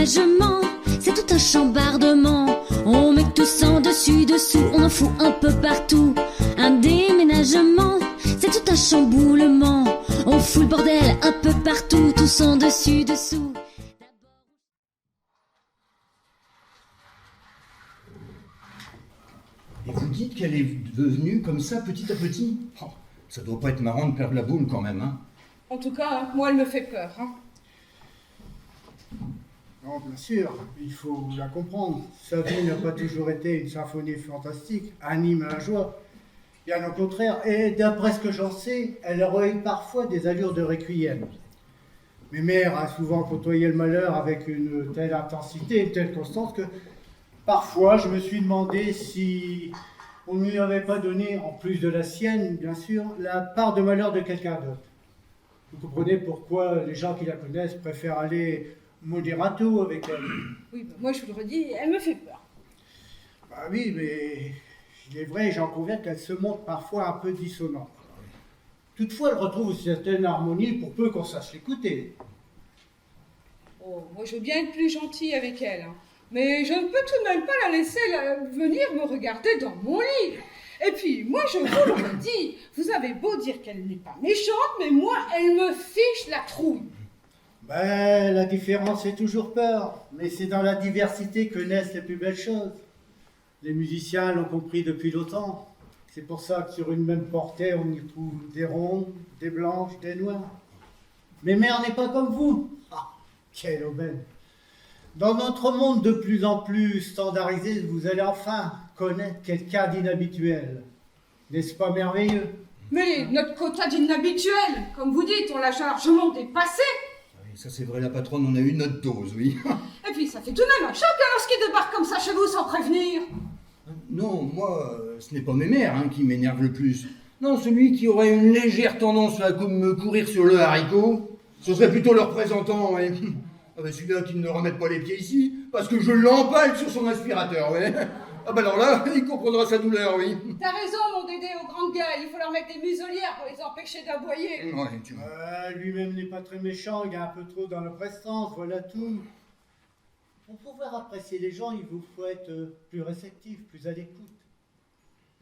déménagement, c'est tout un chambardement. On met tout sans dessus, dessous, on en fout un peu partout. Un déménagement, c'est tout un chamboulement. On fout le bordel un peu partout, tout sans dessus, dessous. Et vous dites qu'elle est devenue comme ça petit à petit? Oh, ça doit pas être marrant de perdre la boule quand même, hein. En tout cas, moi, elle me fait peur. Hein. Non, bien sûr, il faut la comprendre. Sa vie n'a pas toujours été une symphonie fantastique, anime à la joie. Bien au contraire, et d'après ce que j'en sais, elle aurait eu parfois des allures de requiem. Mes mères a souvent côtoyé le malheur avec une telle intensité, une telle constance que parfois je me suis demandé si on ne lui avait pas donné, en plus de la sienne, bien sûr, la part de malheur de quelqu'un d'autre. Vous comprenez pourquoi les gens qui la connaissent préfèrent aller moderato avec elle. Oui, bah, moi, je vous le redis, elle me fait peur. Bah oui, mais il est vrai, j'en conviens qu'elle se montre parfois un peu dissonante. Toutefois, elle retrouve une certaine harmonie pour peu qu'on sache l'écouter. Oh, moi, je veux bien être plus gentille avec elle. Hein. Mais je ne peux tout de même pas la laisser venir me regarder dans mon lit. Et puis, moi, je vous le redis, vous avez beau dire qu'elle n'est pas méchante, mais moi, elle me fiche la trouille. Ben, la différence fait toujours peur, mais c'est dans la diversité que naissent les plus belles choses. Les musiciens l'ont compris depuis longtemps. C'est pour ça que sur une même portée, on y trouve des rondes, des blanches, des noires. Mais mère n'est pas comme vous. Ah, quelle aubaine! Dans notre monde de plus en plus standardisé, vous allez enfin connaître quelqu'un d'inhabituel. N'est-ce pas merveilleux? Mais notre quota d'inhabituel, comme vous dites, on l'a largement dépassé. Oui, ça c'est vrai, la patronne, on a eu notre dose, oui. Et puis, ça fait tout de même un choc lorsqu'il débarque comme ça chez vous sans prévenir. Non, moi, ce n'est pas mes mères qui m'énervent le plus. Non, celui qui aurait une légère tendance à me courir sur le haricot, ce serait plutôt le représentant, ouais. Ah ben celui-là qui ne remettent pas les pieds ici, parce que je l'empale sur son aspirateur, ouais. Ah ben alors là, il comprendra sa douleur, oui. T'as raison, mon Dédé, aux grandes gueules, il faut leur mettre des muselières pour les empêcher d'aboyer. Ouais, tu vois. Lui-même n'est pas très méchant, il est un peu trop dans la prestance, voilà tout. Pour pouvoir apprécier les gens, il vous faut être plus réceptif, plus à l'écoute.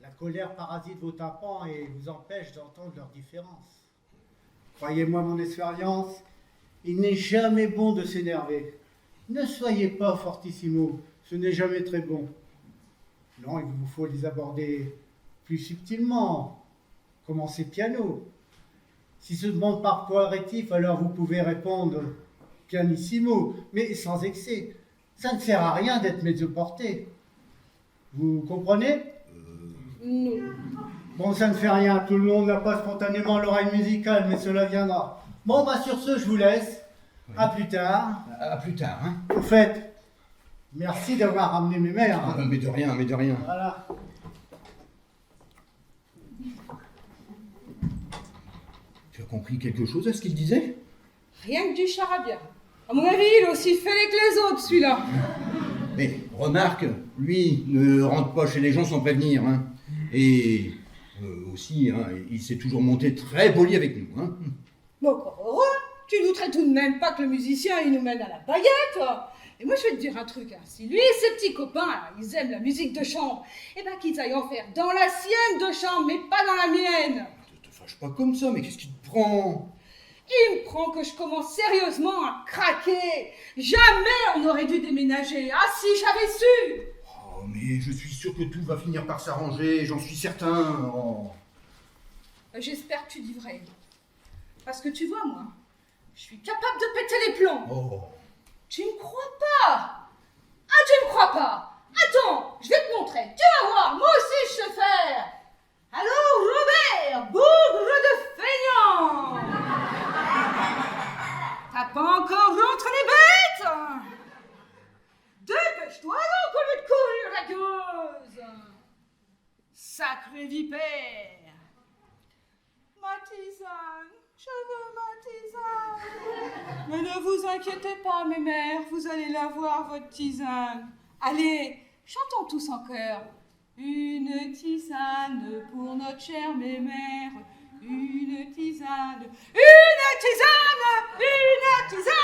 La colère parasite vos tympans et vous empêche d'entendre leurs différences. Croyez-moi mon expérience, il n'est jamais bon de s'énerver. Ne soyez pas fortissimo, ce n'est jamais très bon. Non, il vous faut les aborder plus subtilement. Commencez piano. Si se demande par quoi rétif, alors vous pouvez répondre pianissimo, mais sans excès. Ça ne sert à rien d'être mésoporté. Vous comprenez? Non. Bon, ça ne fait rien, tout le monde n'a pas spontanément l'oreille musicale, mais cela viendra. Bon, bah sur ce, je vous laisse. Oui. À plus tard. À plus tard, hein. Au fait, merci d'avoir ramené mes mères. Hein. Mais de rien, mais de rien. Voilà. Tu as compris quelque chose à ce qu'il disait? Rien que du charabia. À mon avis, il est aussi fêlé que les autres, celui-là. Mais remarque, lui ne rentre pas chez les gens sans prévenir, hein. Et aussi, hein, il s'est toujours monté très poli avec nous, hein. Bon, encore heureux. Tu ne douterais tout de même pas que le musicien, il nous mène à la baguette. Et moi, je vais te dire un truc, hein. Si lui et ses petits copains, là, ils aiment la musique de chambre, eh ben qu'ils aillent en faire dans la sienne de chambre, mais pas dans la mienne. Ne te fâche pas comme ça, mais qu'est-ce qui te prend? Il me prend que je commence sérieusement à craquer. Jamais on n'aurait dû déménager. Ah si, j'avais su. Oh, mais je suis sûr que tout va finir par s'arranger, j'en suis certain. Oh. J'espère que tu dis vrai. Parce que tu vois, moi, je suis capable de péter les plombs. Oh. Tu ne crois pas? Ah, tu ne crois pas? Attends, je vais te montrer. Tu vas voir, moi aussi je sais faire. Alors, Robert, bougre de feignant. T'as pas encore rentré les bêtes? Dépêche-toi donc au lieu de courir la gueuse. Sacré vipère. Ma tisane, je veux ma tisane. Mais ne vous inquiétez pas, mes mères, vous allez l'avoir, votre tisane. Allez, chantons tous en chœur. Une tisane pour notre chère mémère. Une tisane, une tisane, une tisane.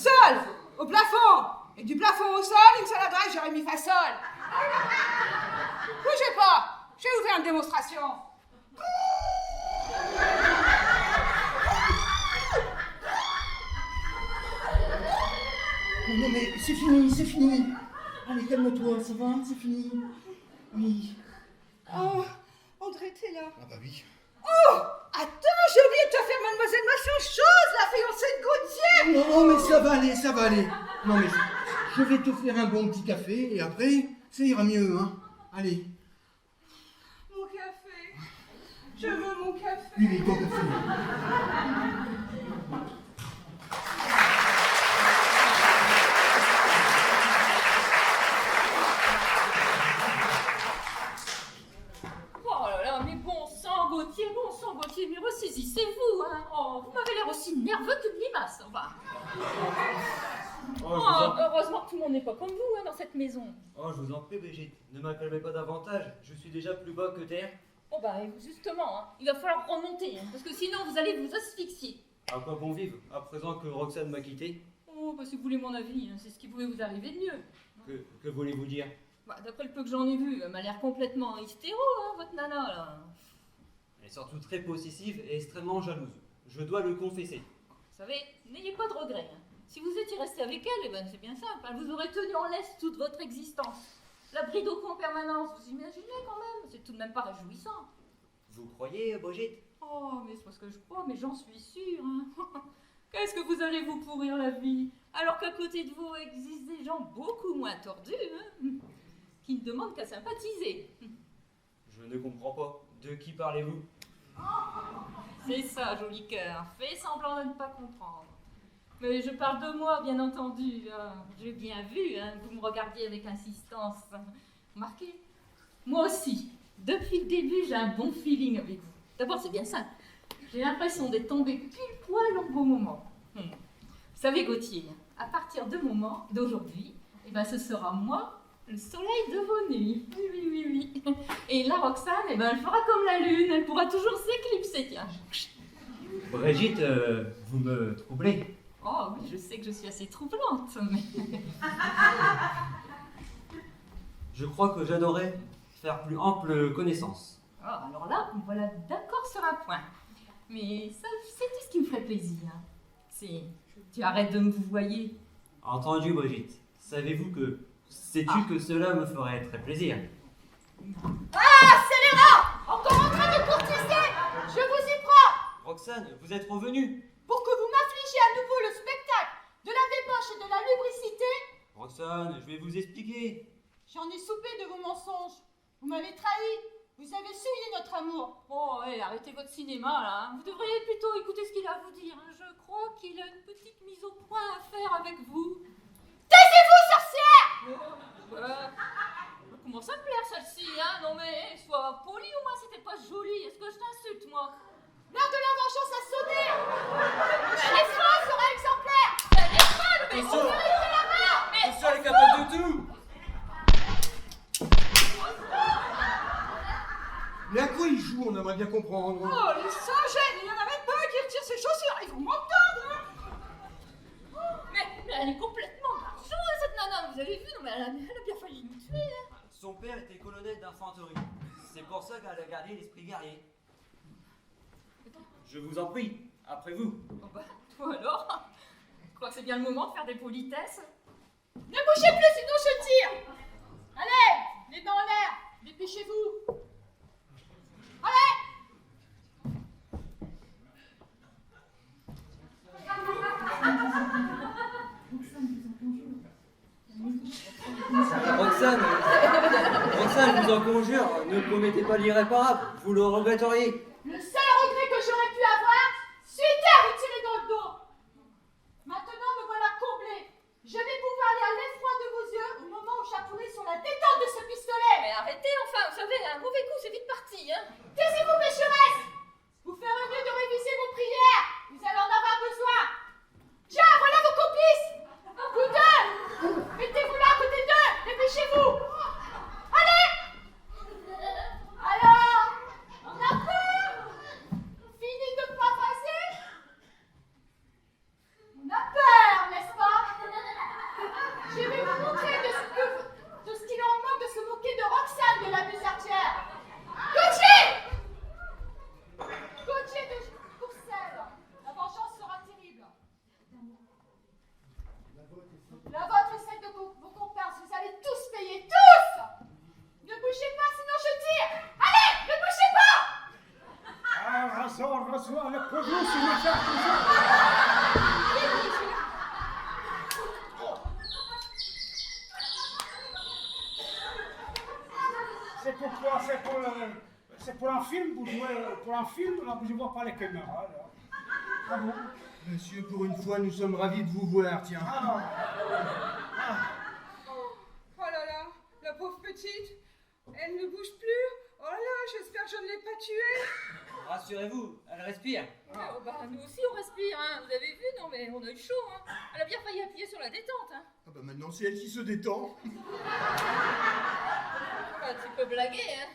Sol, au plafond. Et du plafond au sol, une seule adresse, Jérémy Fassol. Bougez pas, je vais vous faire une démonstration. Non mais c'est fini, c'est fini. Allez, calme-toi, ça va, c'est fini. Oui. Oh, André, t'es là. Ah bah oui. Oh, attends, j'ai oublié de te faire Mademoiselle Machin chose, la fiancée de Gauthier. Non, mais ça va aller, ça va aller. Non mais je vais te faire un bon petit café et après, ça ira mieux, hein. Allez. Mon café. Je veux mon café. Oui, ton café. Oh là là, mais bon sang, Gauthier, mais ressaisissez-vous, hein. Oh, vous m'avez l'air aussi nerveux qu'une limace, enfin. Heureusement que tout le monde n'est pas comme vous, hein, dans cette maison. Oh, je vous en prie, Brigitte, ne m'acclamez pas davantage, je suis déjà plus bas que terre. Oh bah, justement, hein, il va falloir remonter, hein, parce que sinon vous allez vous asphyxier. À quoi bon vivre, à présent que Roxane m'a quitté? Oh, bah si vous voulez mon avis, hein, c'est ce qui pouvait vous arriver de mieux. Que voulez-vous dire? Bah, d'après le peu que j'en ai vu, elle m'a l'air complètement hystéro, hein, votre nana, là. Elle est surtout très possessive et extrêmement jalouse, je dois le confesser. Vous savez, n'ayez pas de regrets, hein. Si vous étiez resté avec elle, eh ben, c'est bien simple, elle vous aurait tenu en laisse toute votre existence. La bride au cou en permanence, vous imaginez quand même, c'est tout de même pas réjouissant. Vous croyez, Brigitte? Oh, mais c'est parce que je crois, mais j'en suis sûre. Hein. Qu'est-ce que vous allez vous pourrir la vie, alors qu'à côté de vous existent des gens beaucoup moins tordus, hein, qui ne demandent qu'à sympathiser. Je ne comprends pas. De qui parlez-vous? C'est ça, joli cœur. Fais semblant de ne pas comprendre. Mais je parle de moi, bien entendu. Hein. J'ai bien vu, hein, vous me regardiez avec insistance. Remarquez, moi aussi, depuis le début, j'ai un bon feeling avec vous. D'abord, c'est bien simple. J'ai l'impression d'être tombée pile poil au bon moment. Vous savez, Gauthier, à partir d'aujourd'hui, eh ben, ce sera moi, le soleil de vos nuits. Oui. Et la Roxane, eh ben, elle fera comme la lune, elle pourra toujours s'éclipser, tiens. Brigitte, vous me troublez. Oh oui, je sais que je suis assez troublante, mais... Je crois que j'adorais faire plus ample connaissance. Oh, alors là, me voilà d'accord sur un point. Mais ça, c'est tout ce qui me ferait plaisir. C'est... Tu arrêtes de me vous voyer. Entendu, Brigitte. Savez-vous que... Sais-tu que cela me ferait très plaisir? Ah, scélérat! Encore en train de courtiser! Je vous y prends! Roxane, vous êtes revenue. Pour que vous m'affligiez à nouveau le spectacle de la débauche et de la lubricité, Roxane, je vais vous expliquer. j'en ai soupé de vos mensonges. Vous m'avez trahi. Vous avez souillé notre amour. Oh, ouais, arrêtez votre cinéma, là. Hein. Vous devriez plutôt écouter ce qu'il a à vous dire. Hein. Je crois qu'il a une petite mise au point à faire avec vous. Taisez-vous, sorcière! Comment ça me plaire, celle-ci, hein? Non, mais sois poli, au moins, c'était pas joli. Est-ce que je t'insulte, moi? L'heure de la vengeance a sonné. Les phrases sera exemplaire. Mais Attention, Méritez la mort. je suis capable de tout. Mais à quoi il joue, on aimerait bien comprendre. Oh, les sans-gênes, il y en a même pas un qui retire ses chaussures. Ils vont m'entendre, hein. mais elle est complètement barjoue, cette nana. Vous avez vu? Non, mais elle a bien failli nous tuer, hein. Son père était colonel d'infanterie. C'est pour ça qu'elle a gardé l'esprit guerrier. Je vous en prie, après vous. Oh bah, toi alors? Je crois que c'est bien le moment de faire des politesses. Ne bougez plus, sinon je tire. Allez, les dents en l'air. Dépêchez-vous. Allez. Roxane, je vous en conjure, ne promettez pas l'irréparable, vous le regretteriez. Le seul regret que j'aurais pu avoir, c'était à vous tirer dans le dos. Maintenant, me voilà comblé. Je vais pouvoir lire l'effroi de vos yeux au moment où j'appuierai sur la détente de ce pistolet. Mais arrêtez, enfin, vous savez, un mauvais coup, c'est vite parti, hein. Taisez-vous, pécheresse. Vous ferez mieux de réviser vos prières. Vous allez en avoir besoin. Tiens, voilà vos complices. Vous deux. Mettez-vous là à côté d'eux. Dépêchez-vous. Allez. Alors, on a peur. La vôtre et celle de vos comparses, vous allez tous payer, tous! Ne bougez pas, sinon je tire! Allez, ne bougez pas! Ah, Razor, le pauvre, c'est le chat. C'est pourquoi, c'est pour un film, vous jouez pour un film, là, je ne vois pas les caméras. Là. Ah bon? Monsieur, pour une fois, nous sommes ravis de vous voir, tiens. Oh là là, la pauvre petite, elle ne bouge plus. Oh là là, j'espère que je ne l'ai pas tuée. Rassurez-vous, elle respire. Oh, bah, nous aussi on respire, hein. Vous avez vu? Non mais on a eu chaud, hein. Elle a bien failli appuyer sur la détente, hein. Ah bah maintenant, c'est elle qui se détend. Bah, tu peux blaguer, hein.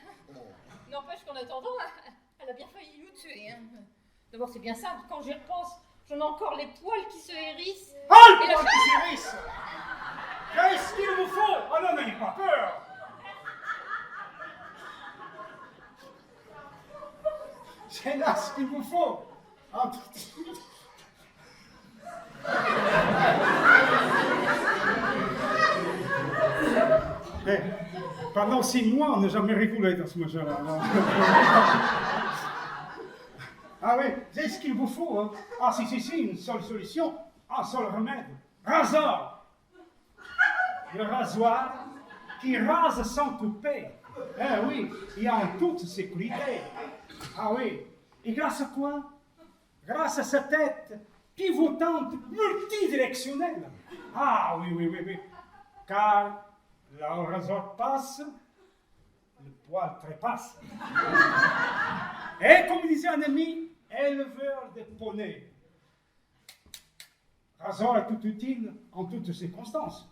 N'empêche qu'en attendant, elle a bien failli nous tuer, hein. D'abord c'est bien simple, quand j'y repense, j'en ai encore les poils qui se hérissent. Halt, Et la moi qui s'hérisse. Qu'est-ce qu'il vous faut? Oh non, n'ayez pas peur. C'est là ce qu'il vous faut. Ah, Eh, pendant 6 mois, on n'a jamais rigolé dans ce machin-là. Ah oui, c'est ce qu'il vous faut. Hein. Ah si, une seule solution, un seul remède. Rasoir. Le rasoir qui rase sans couper. Eh oui, et en toute sécurité. Ah oui, et grâce à quoi? Grâce à sa tête pivotante multidirectionnelle. Ah oui. Car là où le rasoir passe, le poil trépasse. Et comme disait un ami, éleveur de poneys. Rasoir est tout utile en toutes circonstances,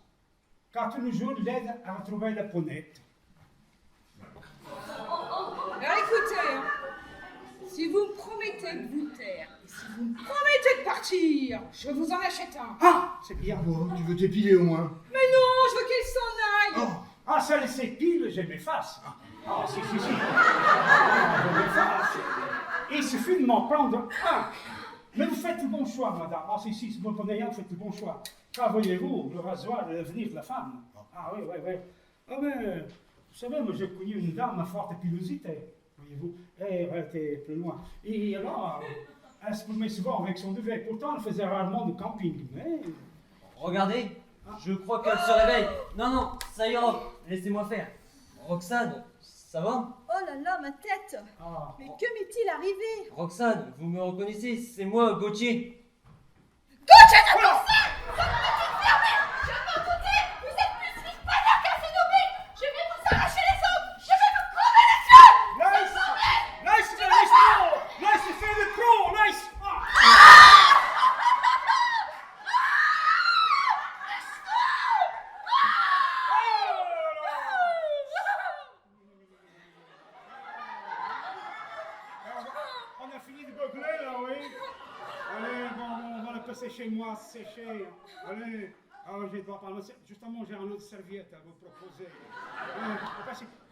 car tous les jours il aide à retrouver la ponette. Alors écoutez, si vous me promettez de vous taire, et si vous me promettez de partir, je vous en achète un. Ah, c'est bien. Oh, tu veux t'épiler au moins? Mais non, je veux qu'il s'en aille. Oh. Ah, ça laissait pile, je m'efface. Ah, si. Ah, je m'efface. Il suffit de m'en prendre un. Mais vous faites le bon choix, madame. Ah, si, c'est bon pour rien, vous faites le bon choix. Car voyez-vous, le rasoir est l'avenir de la femme. Ah oui. Ah mais, vous savez, moi j'ai connu une dame à forte pilosité. Voyez-vous, elle était plus loin. Et alors, elle se promenait souvent avec son duvet. Pourtant, elle faisait rarement de camping. Mais... Regardez, je crois qu'elle se réveille. Non, ça ira, laissez-moi faire. Roxane, ça va? Oh là là, ma tête. Ah, Mais que m'est-il arrivé? Roxane, vous me reconnaissez, c'est moi, Gauthier. Gauthier de Marseille! Cette petite fermée! Je m'en doutais! Vous êtes plus vite pas qu'un cénobile! Je vais vous arracher les ongles! Je vais vous crever les yeux! Laisse faire le pro, laisse! On a fini de beugler là, oui. Allez, bon, on va le passer chez moi, sécher. Allez, je dois parler. Justement, j'ai un autre serviette à vous proposer.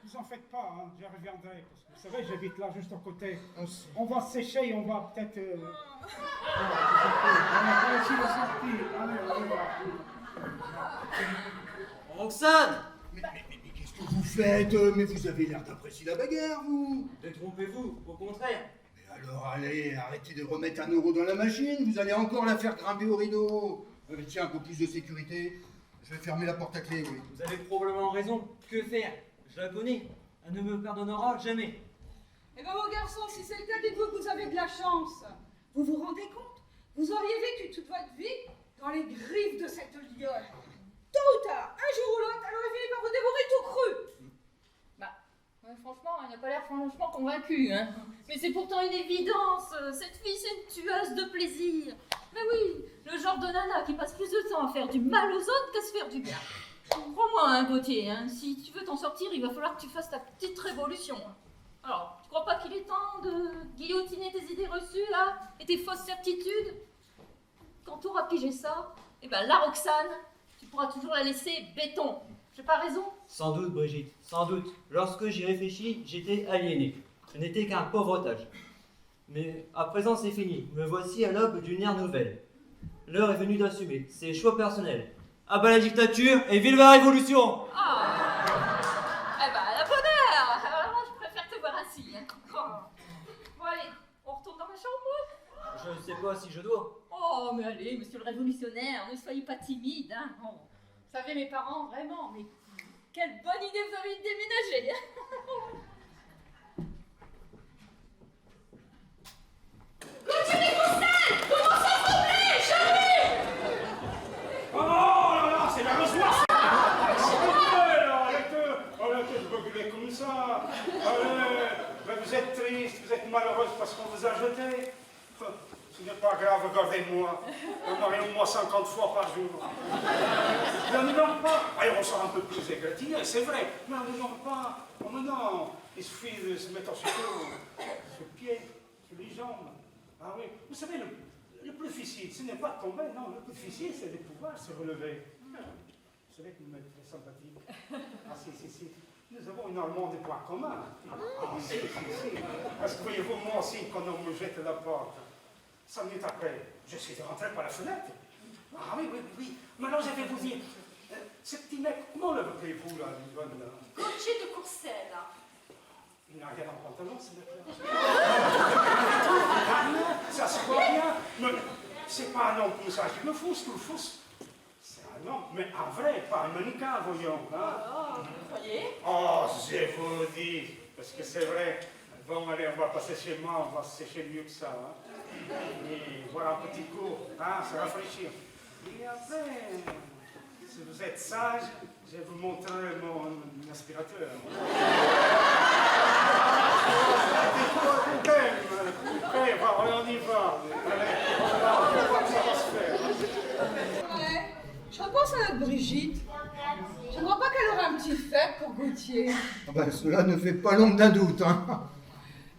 Vous en faites pas, hein, je reviendrai. Parce que vous savez, j'habite là juste à côté. On va sécher et on va peut-être. On va pas essayer de sortir. Allez, on va. Roxane! Mais qu'est-ce que vous faites? Mais vous avez l'air d'apprécier la bagarre, vous. Détrompez-vous, au contraire. Mais alors, allez, arrêtez de remettre 1 euro dans la machine. Vous allez encore la faire grimper au rideau. Tiens, pour plus de sécurité, je vais fermer la porte à clé, oui. Vous avez probablement raison. Que faire? Je la connais. Elle ne me pardonnera jamais. Eh bien, mon garçon, si c'est le cas, dites-vous que vous avez de la chance. Vous vous rendez compte? Vous auriez vécu toute votre vie dans les griffes de cette lionne. Tôt ou tard, un jour ou l'autre, elle aurait fini par vous dévorer tout cru. Bah, ouais, franchement, il n'a pas l'air franchement convaincu, hein. Mais c'est pourtant une évidence. Cette fille, c'est une tueuse de plaisir. Mais oui, le genre de nana qui passe plus de temps à faire du mal aux autres qu'à se faire du bien. Crois-moi, hein, Gauthier, hein, si tu veux t'en sortir, il va falloir que tu fasses ta petite révolution. Alors, tu crois pas qu'il est temps de guillotiner tes idées reçues, là, et tes fausses certitudes? Quand tu auras pigé ça, eh ben la Roxane, tu pourras toujours la laisser béton. J'ai pas raison? Sans doute, Brigitte, sans doute. Lorsque j'y réfléchis, j'étais aliéné. Je n'étais qu'un pauvre otage. Mais à présent, c'est fini. Me voici à l'aube d'une ère nouvelle. L'heure est venue d'assumer. C'est choix personnel. Ah bah la dictature et vive la révolution! Ah. Eh ben, à la bonne heure. Alors, moi, je préfère te voir assis. Hein. Bon, allez, on retourne dans ma chambre. Je ne sais pas si je dois. Oh, mais allez, monsieur le révolutionnaire, ne soyez pas timide. Hein. Bon, vous savez, mes parents, vraiment, mais quelle bonne idée vous avez de déménager. Oh là là, c'est la reçoire! Arrêtez de reculer comme ça! Allez, ben vous êtes triste, vous êtes malheureuse parce qu'on vous a jeté. Ce n'est pas grave, regardez-moi. On m'arrive moi 50 fois par jour. Mais on ne dort pas. Allez, on sort un peu plus égratigné, c'est vrai. Mais on ne dort pas. Oh, mais non, il suffit de se mettre sur le pied, sur les jambes. Ah oui, vous savez, le plus difficile, ce n'est pas de tomber, non, le plus difficile, c'est de pouvoir se relever. Vous savez que vous m'êtes très sympathique. Ah si. Nous avons énormément de points communs. Ah si. Parce que voyez-vous, moi aussi, quand on me jette la porte, 5 minutes après, j'essaie de rentrer par la fenêtre. Ah oui. Mais alors, je vais vous dire, ce petit mec, comment l'appelez-vous, là, Yvonne, là? Gauthier de Courcelles. Il n'a rien en pantalon, ce mec-là. Ça se voit bien. Mais c'est pas un homme comme ça qui le fousse, tout le fousse. C'est un homme, mais un vrai, pas un mannequin, voyons. Hein? Vous voyez? Oh, je vous dis, parce que c'est vrai. Bon, allez, on va passer chez moi, on va se sécher mieux que ça. Hein? Et voilà un petit cours, hein, se rafraîchir. Et après, si vous êtes sage, je vais vous montrer mon aspirateur. Écoutez, on y va. Allez, on va voir que ça va se faire. Ouais, je repense à notre Brigitte. Je ne crois pas qu'elle aurait un petit fait pour Gauthier. Ah ben, cela ne fait pas l'ombre d'un doute, hein.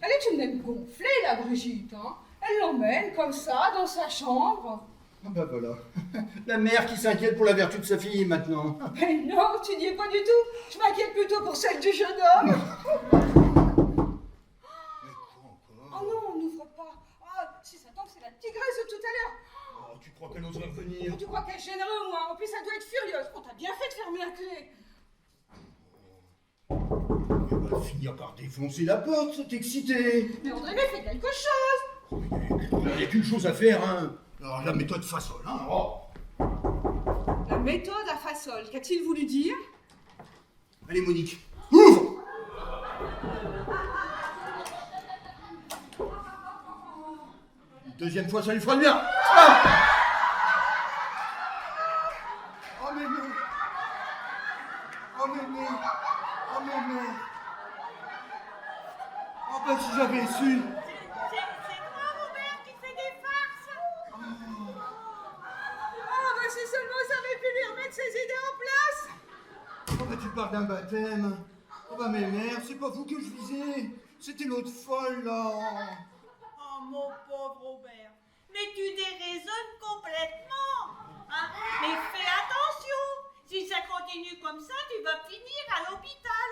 Elle est une même gonflée, la Brigitte. Hein. Elle l'emmène comme ça dans sa chambre. Ah ben voilà, la mère qui s'inquiète pour la vertu de sa fille maintenant. Mais non, tu n'y es pas du tout. Je m'inquiète plutôt pour celle du jeune homme. Oh non, n'ouvre pas. Ah, si ça tombe, c'est la tigresse de tout à l'heure. Oh, tu crois qu'elle oserait revenir? Tu crois qu'elle est généreuse, moi? En plus, elle doit être furieuse. On t'a bien fait de fermer la clé. Elle va finir par défoncer la porte, c'est excité. Mais André fait quelque chose. Il n'y a qu'une chose à faire, hein. Alors, la méthode Fasol, hein. Oh. La méthode à Fasol, qu'a-t-il voulu dire? Allez, Monique, ouvre! Une deuxième fois, ça lui fera du bien. Ah! Oh, mais non. Oh, mais. Oh, ben, si j'avais su. C'est toi, Robert, qui fait des farces. Ah, bah si seulement ça avait pu lui remettre ses idées en place. Oh, ben, tu parles d'un baptême. Oh, ben, mais merde, c'est pas vous que je visais. C'était l'autre folle, là. Oh, mon pauvre Robert, mais tu déraisonnes complètement. Hein? Mais fais attention, si ça continue comme ça, tu vas finir à l'hôpital.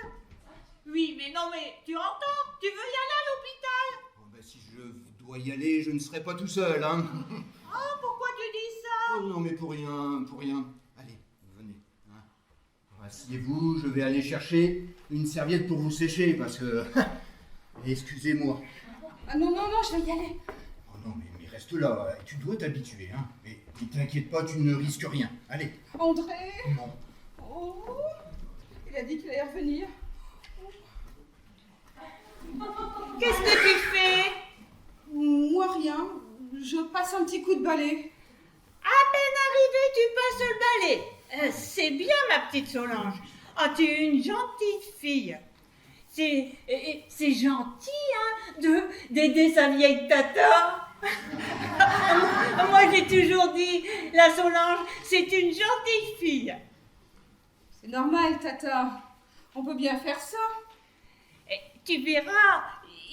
Oui, mais non, mais tu entends, tu veux y aller à l'hôpital. Oh, ben, si je dois y aller, je ne serai pas tout seul, hein. Oh, pourquoi tu dis ça? Oh, non, mais pour rien. Allez, venez. Hein. Asseyez-vous, je vais aller chercher une serviette pour vous sécher, parce que... Excusez-moi. Ah non, je vais y aller. Oh non, mais reste là, tu dois t'habituer, hein. Mais ne t'inquiète pas, tu ne risques rien. Allez. André. Non. Oh, il a dit qu'il allait revenir. Qu'est-ce que tu fais? Moi, rien. Je passe un petit coup de balai. À peine arrivé, tu passes le balai. C'est bien, ma petite Solange. Ah, tu es une gentille fille. C'est gentil, hein, d'aider sa vieille tata. Moi, j'ai toujours dit, la Solange, c'est une gentille fille. C'est normal, Tata. On peut bien faire ça. Et tu verras,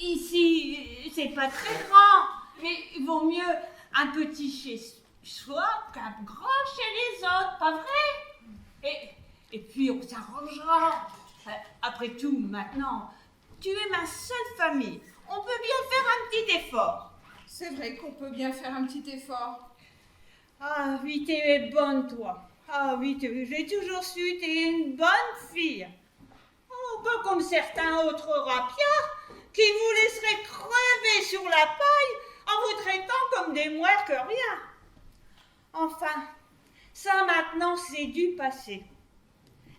ici, c'est pas très grand, mais il vaut mieux un petit chez soi qu'un grand chez les autres, pas vrai? Et puis, on s'arrangera. Après tout, maintenant, tu es ma seule famille. On peut bien faire un petit effort. C'est vrai qu'on peut bien faire un petit effort. Ah oui, tu es bonne, toi. Ah oui, j'ai toujours su, t'es une bonne fille. Oh, pas comme certains autres rapias qui vous laisseraient crever sur la paille en vous traitant comme des mouettes que rien. Enfin, ça maintenant c'est du passé.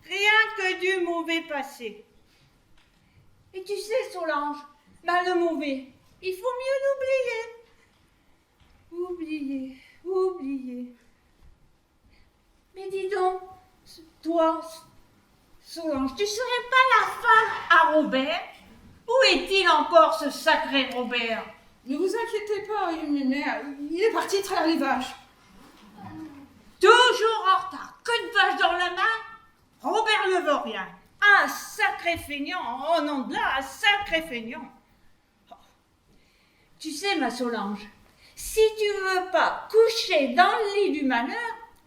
Rien que du mauvais passé. Et tu sais, Solange, le mauvais, il faut mieux l'oublier. Oublier. Mais dis donc, toi, Solange, tu serais pas la femme à Robert? Où est-il encore, ce sacré Robert? Ne vous inquiétez pas, mémère, il est parti traire les vaches. Toujours en retard, que de vaches dans la main? Robert ne veut rien. Un sacré feignant, oh non de là, un sacré feignant. Oh. Tu sais, ma Solange, si tu veux pas coucher dans le lit du malheur,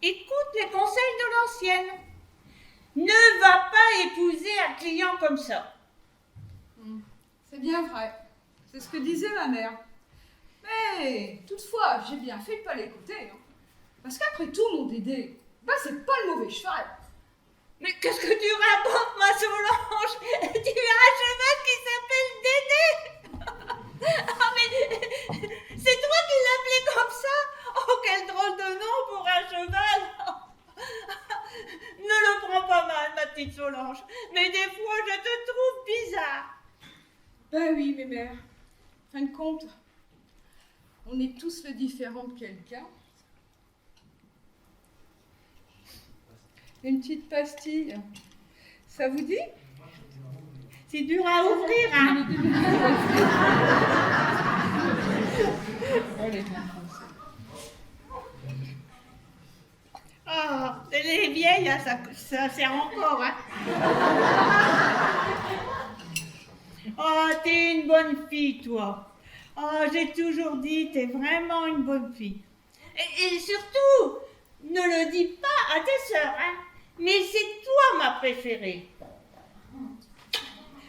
écoute les conseils de l'ancienne. Ne va pas épouser un client comme ça. C'est bien vrai, c'est ce que disait ma mère. Mais toutefois, j'ai bien fait de pas l'écouter. Hein. Parce qu'après tout, mon Dédé, c'est pas le mauvais cheval. Mais qu'est-ce que tu racontes, ma Solange? Tu as un cheval qui s'appelle Dédé. Ah mais c'est toi qui l'appelais comme ça? Oh, quel drôle de nom pour un cheval. Ne le prends pas mal, ma petite Solange, mais des fois je te trouve bizarre. Ben oui, mémère. En fin de compte, on est tous le différent de quelqu'un. Une petite pastille, ça vous dit? C'est dur à ouvrir, hein? Allez. Oh, les vieilles, hein, ça sert encore, hein? Oh, t'es une bonne fille, toi. Oh, j'ai toujours dit, t'es vraiment une bonne fille. Et surtout, ne le dis pas à tes sœurs, hein? Mais c'est toi ma préférée.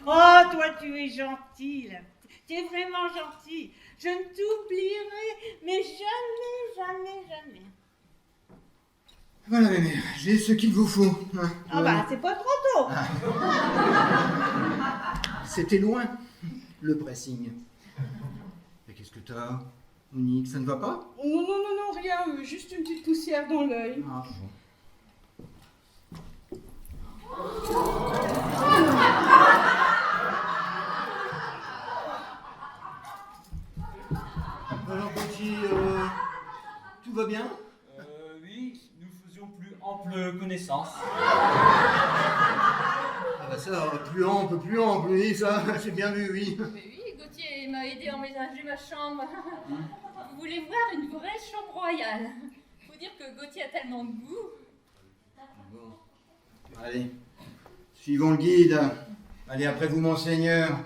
Oh, toi, tu es gentille. Tu es vraiment gentille. Je ne t'oublierai, mais jamais. Voilà, mémère, j'ai ce qu'il vous faut. Hein. Ah c'est pas trop tôt. C'était loin, le pressing. Mais qu'est-ce que t'as, Monique, ça ne va pas? Non, rien, juste une petite poussière dans l'œil. Ah, bon. Alors, petit, tout va bien? Oui, nous faisions plus ample connaissance. Ah bah ça, plus ample, oui, ça, j'ai bien vu, oui. Mais oui, Gauthier m'a aidé à emménager ma chambre. Vous voulez voir une vraie chambre royale? Faut dire que Gauthier a tellement de goût. Bon. Allez, suivons le guide. Allez, après vous, monseigneur.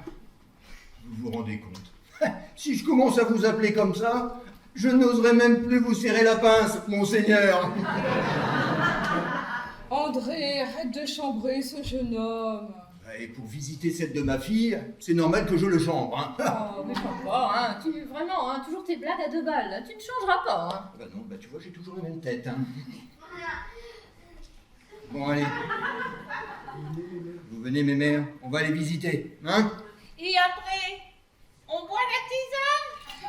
Vous vous rendez compte? Si je commence à vous appeler comme ça, je n'oserais même plus vous serrer la pince, monseigneur. André, arrête de chambrer ce jeune homme. Et pour visiter celle de ma fille, c'est normal que je le chambre. Hein. Oh, mais pas, hein. Vraiment, hein, toujours tes blagues à 2 balles, là. Tu ne changeras pas, hein. Bah non, bah tu vois, j'ai toujours la même tête. Hein. Bon, allez. Vous venez, mes mères, on va aller visiter, hein? Et après, on boit la tisane?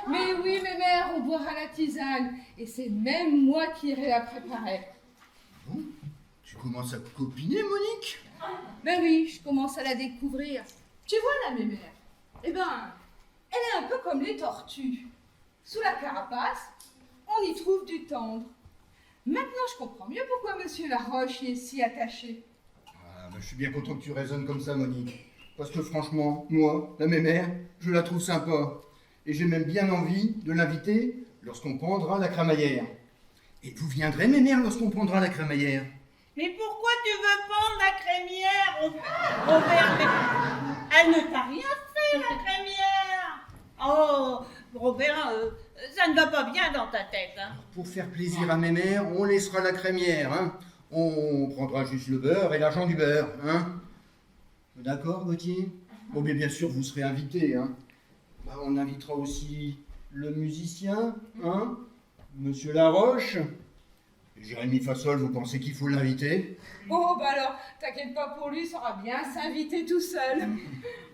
Mais oui, mes mères, on boira la tisane. Et c'est même moi qui irai la préparer. Bon, tu commences à copiner, Monique? Ben oui, je commence à la découvrir. Tu vois la mémère? Eh ben, elle est un peu comme les tortues. Sous la carapace, on y trouve du tendre. Maintenant, je comprends mieux pourquoi Monsieur Laroche y est si attaché. Ah, bah, je suis bien content que tu raisonnes comme ça, Monique. Parce que franchement, moi, la mémère, je la trouve sympa. Et j'ai même bien envie de l'inviter lorsqu'on prendra la crémaillère. Et vous viendrez, mémère, lorsqu'on prendra la crémaillère? Mais pourquoi tu veux prendre la crémière, Robert? Mais elle ne t'a rien fait, la crémière. Oh, Robert, ça ne va pas bien dans ta tête. Hein. Pour faire plaisir à mémère, on laissera la crémière. Hein. On prendra juste le beurre et l'argent du beurre. Hein. D'accord, Gauthier? Bon, mais bien sûr, vous serez invité. Hein. Bah, on invitera aussi le musicien, hein, Monsieur Laroche. Et Jérémy Fassol, vous pensez qu'il faut l'inviter? Oh, bah alors, t'inquiète pas pour lui, il saura bien s'inviter tout seul.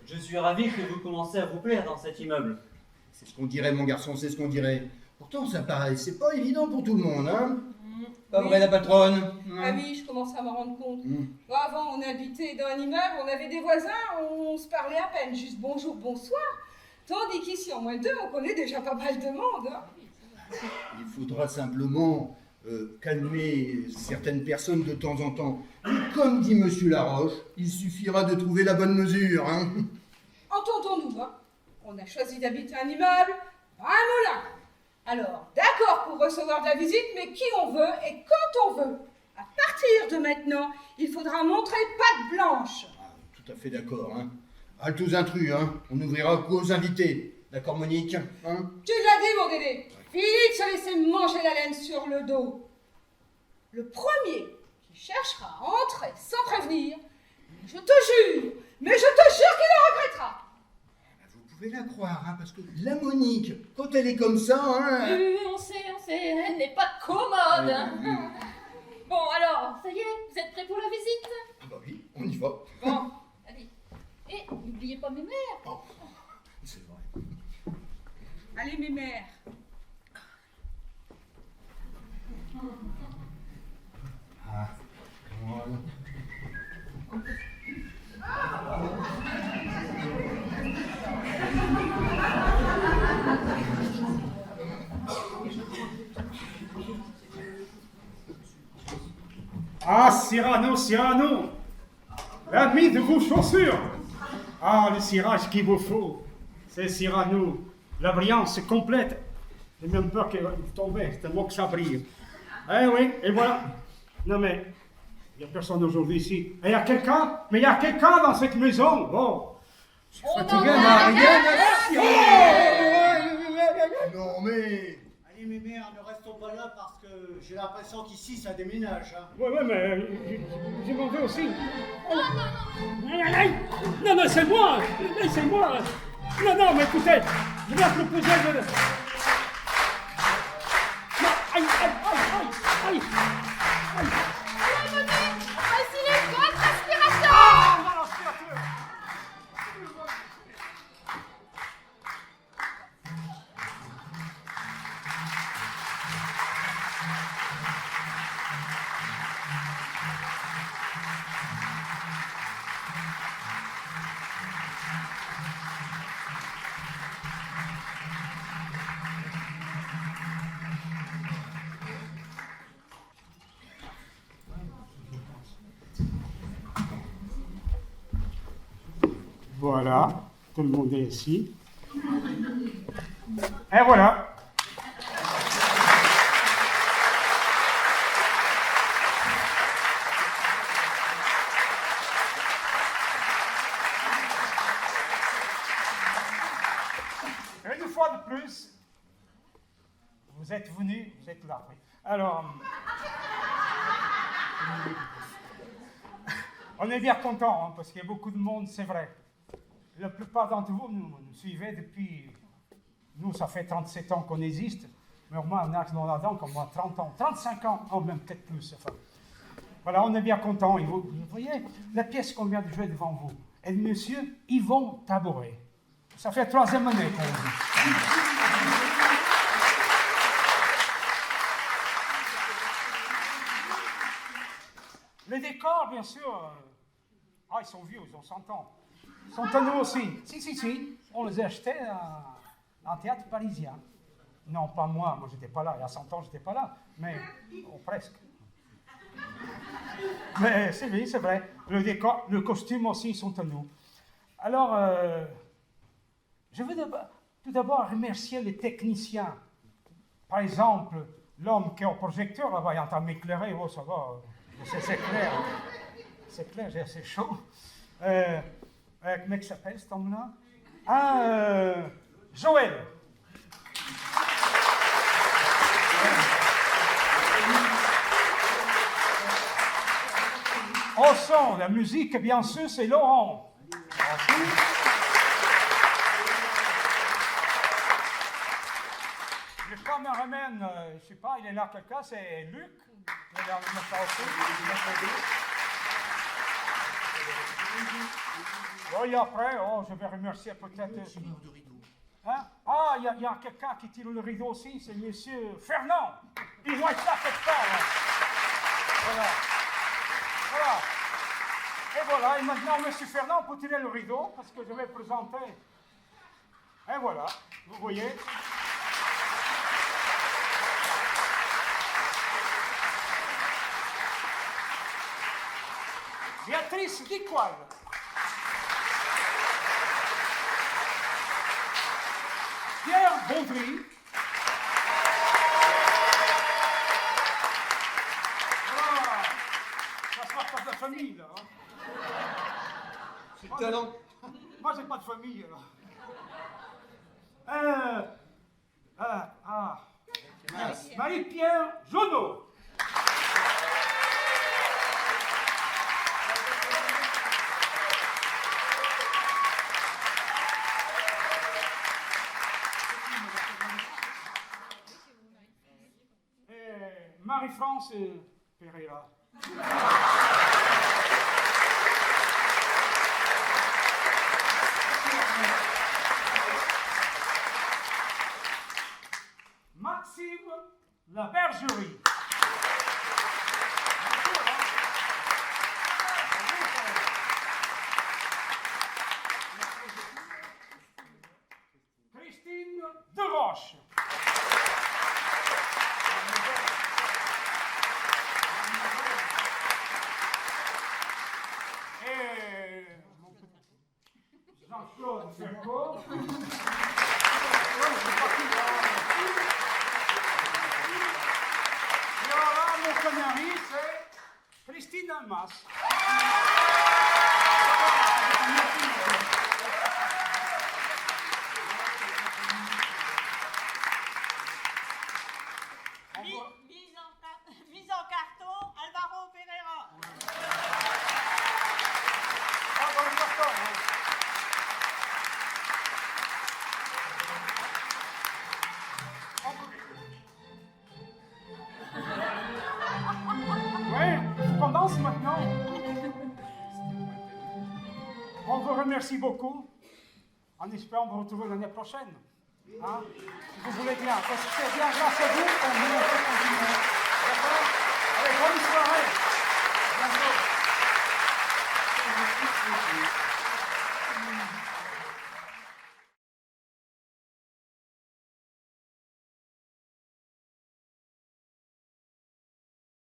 Je suis ravi que vous commencez à vous plaire dans cet immeuble. C'est ce qu'on dirait, mon garçon, c'est ce qu'on dirait. Pourtant, ça paraît, c'est pas évident pour tout le monde, hein? Pas vrai, la patronne? Ah oui, je commence à m'en rendre compte. Mm. Bon, avant, on habitait dans un immeuble, on avait des voisins, on se parlait à peine, juste bonjour, bonsoir. Tandis qu'ici, en moins de 2, on connaît déjà pas mal de monde. Hein. Il faudra simplement calmer certaines personnes de temps en temps. Et comme dit Monsieur Laroche, il suffira de trouver la bonne mesure, hein? Entendons-nous, hein. On a choisi d'habiter un immeuble, pas un moulin. Alors, d'accord pour recevoir de la visite, mais qui on veut et quand on veut. À partir de maintenant, il faudra montrer patte blanche. Ah, tout à fait d'accord, hein? Halte aux intrus, hein? On n'ouvrira qu'aux invités. D'accord, Monique? Hein? Tu l'as dit, mon Dédé. Fini de se laisser manger la laine sur le dos. Le premier qui cherchera à entrer sans prévenir, je te jure, mais je te jure qu'il le regrettera. Vous pouvez la croire, hein, parce que la Monique, quand elle est comme ça, hein... Oui, on sait, elle n'est pas commode. Hein. Bon, alors, ça y est, vous êtes prêts pour la visite? Ah bah oui, on y va. Bon, allez. Et n'oubliez pas mes mères. Oh, c'est vrai. Allez, mes mères. Ah, voilà. Ah, Cyrano, Cyrano, l'ami de vos chaussures. Ah, le cirage qu'il vous faut. C'est Cyrano. La brillance complète. J'ai même peur qu'il tombe, c'est tellement que ça brille. Eh oui, et voilà. Non mais, il n'y a personne aujourd'hui ici. Et il y a quelqu'un, mais il y a quelqu'un dans cette maison. Bon, je suis fatigué, Non mais... Allez, mes mères, ne restons pas là parce que j'ai l'impression qu'ici, ça déménage. Hein. Ouais, mais j'ai m'en vais aussi. Non, non, c'est moi. Non, mais écoutez, je vais proposer de... Non, aïe. Voici les grandes respirations. Voilà, tout le monde est ici. Et voilà. Et une fois de plus, vous êtes venus, vous êtes là. Oui. Alors, on est bien content, hein, parce qu'il y a beaucoup de monde, c'est vrai. La plupart d'entre vous nous suivez depuis... Nous, ça fait 37 ans qu'on existe, mais au moins un âge non comme moi, 30 ans, 35 ans, oh, même peut-être plus. Enfin. Voilà, on est bien content. Et vous voyez, la pièce qu'on vient de jouer devant vous est de monsieur Yvon Tabouret. Ça fait 3e année qu'on joue. Les décors, bien sûr, ils sont vieux, ils ont 100 ans. Ils sont à nous aussi. Si, on les a achetés en théâtre parisien. Non, pas moi j'étais pas là, il y a 100 ans j'étais pas là, mais presque. Mais c'est vrai, le décor, le costume aussi sont à nous. Alors, je veux tout d'abord remercier les techniciens. Par exemple, l'homme qui est au projecteur, là-bas, il est en train de m'éclairer, oh ça va, c'est clair. C'est clair, j'ai assez chaud. Comment il s'appelle cet homme-là? Joël. Au son, la musique, bien sûr, c'est Laurent. Merci. Le chant cameraman, je sais pas, il est là quelqu'un, c'est Luc. Je vais le mettre ça aussi. Bon, et après, je vais remercier peut-être... de rideau. Hein? Ah, il y a quelqu'un qui tire le rideau aussi, c'est monsieur Fernand. Il doit être là quelque part. Là. Voilà. Voilà. Et voilà, et maintenant, monsieur Fernand peut tirer le rideau, parce que je vais présenter. Et voilà, vous voyez. Béatrice Diqual. Pierre Baudry. Voilà. Ça se passe par la famille, là. Hein. C'est le talent. Moi, j'ai pas de famille, là. Marie-Pierre Jonot. Et Marie-France Pereira. Maxime Labergerie. Christine Deroche. Et Jean-Claude Ferco. Mon canari, c'est Christine Almas. Mise en carton, Alvaro Pereira. Ah, dans le carton, hein. Oui, je commence maintenant. On vous remercie beaucoup, en espérant vous retrouver l'année prochaine. Hein? Si vous voulez bien, parce que c'est bien grâce à vous qu'on peut continuer. D'accord? Allez, bonne soirée.